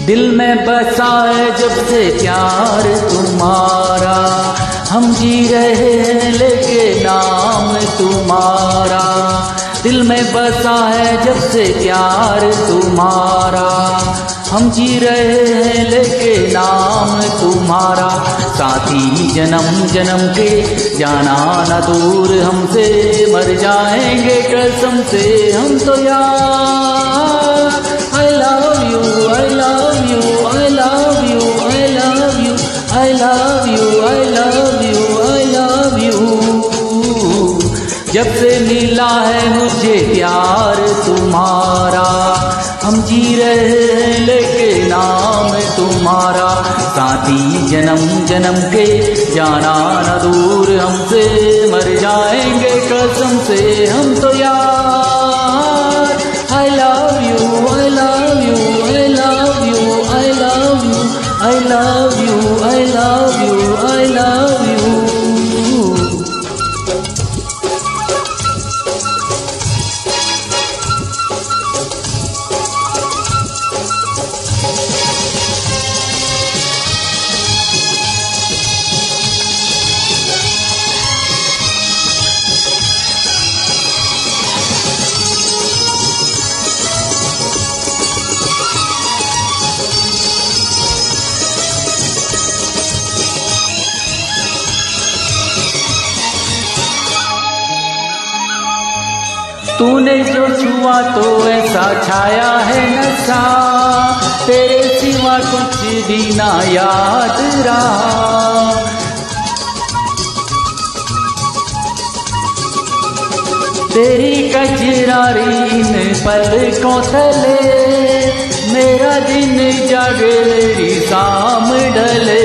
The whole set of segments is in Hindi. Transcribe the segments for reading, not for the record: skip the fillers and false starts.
दिल में बसा है जब से प्यार तुम्हारा, हम जी रहे हैं लेके नाम तुम्हारा। दिल में बसा है जब से प्यार तुम्हारा, हम जी रहे हैं लेके नाम तुम्हारा। साथी जन्म जन्म के जाना न दूर हमसे, मर जाएंगे कसम से हम तो यार। I love you, I love you, I love you, I love you, I love you, I love you, I love you। जब से मिला है मुझे प्यार तुम्हारा, हम जी रहे हैं लेके नाम तुम्हारा। साथी जन्म जन्म के जाना न दूर हमसे, मर जाएंगे कसम से हम तो यार। I love you, I love you, I love you, I love you, I love you, I love you, I love you। तूने जो छुआ तो ऐसा छाया है नशा, तेरे सिवा कुछ भी ना याद रहा। तेरी कजरारी इन पलकों तले, मेरा दिन जागे मेरी शाम ढले।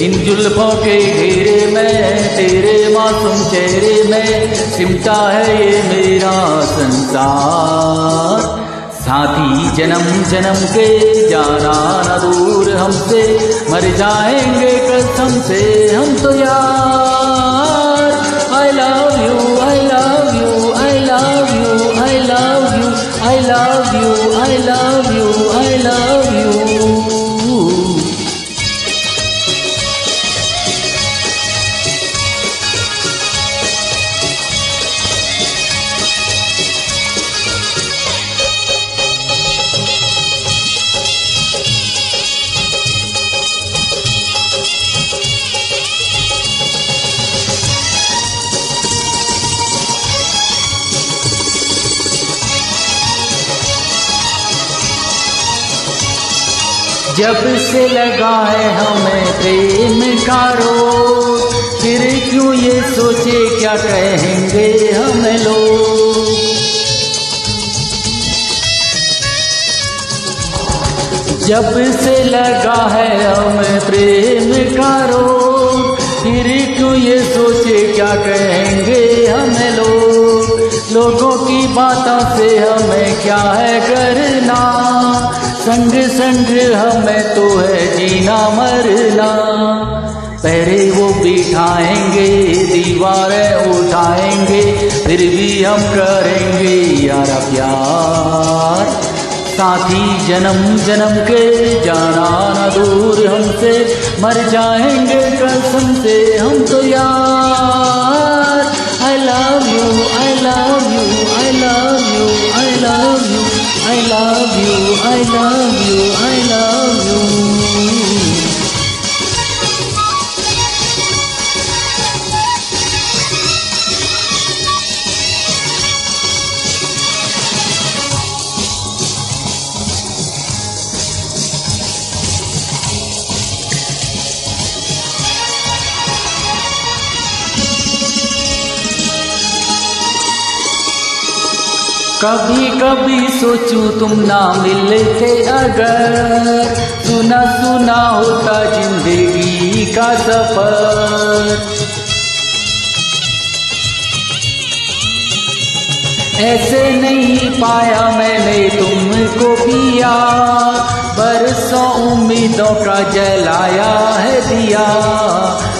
इन जुल्फों के घेरे में तेरे मासूम चेहरे में सिमटा है ये मेरा संसार। साथी जन्म जन्म के जाना न दूर हमसे, मर जाएंगे कसम से हम तो यार। I love you, I love you, I love you, I love you, I love you, I love you, I love you। जब से लगा है हमें प्रेम का रोग, फिर क्यों ये सोचे क्या कहेंगे हम लोग। जब से लगा है हमें प्रेम का रोग, फिर क्यों ये सोचे क्या कहेंगे हम लोग। लोगों की बातों से हमें क्या है करना, संग संग हमें तो है जीना मरना। पहरे वो बिठाएंगे, दीवारें उठाएंगे, फिर भी हम करेंगे यारा प्यार। साथी जन्म जन्म के जाना न दूर हमसे, मर जाएंगे कसम से हम तो यार। I love you, I love you, I love you, I love you, I love you, I love you, I love you। कभी कभी सोचूं तुम ना मिलते अगर, सुना सुना होता जिंदगी का सफर। ऐसे नहीं पाया मैंने तुमको पिया, बरसों उम्मीदों का जलाया है दिया।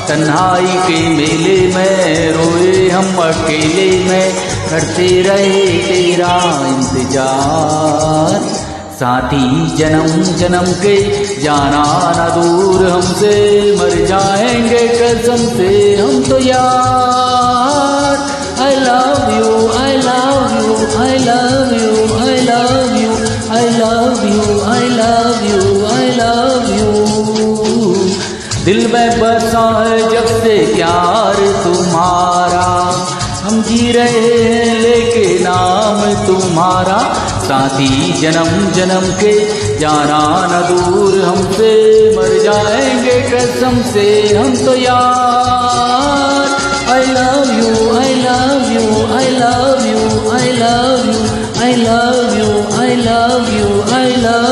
तन्हाई के मेले में रोए हम अकेले में, करते रहे तेरा इंतजार। साथी जन्म जन्म के, जाना न दूर हमसे, मर जाएंगे कसम से हम तो यार। I love you, I love you, I love you, I love you, I love you, I love you, I love you। दिल में बसा है जब से प्यार तुम्हारा, हम जी रहे हैं लेके नाम तुम्हारा। साथी जन्म जन्म के, जाना न दूर हमसे, मर जाएंगे कसम से हम तो यार। I love you, I love you, I love you, I love you, I love you, I love you, I love you।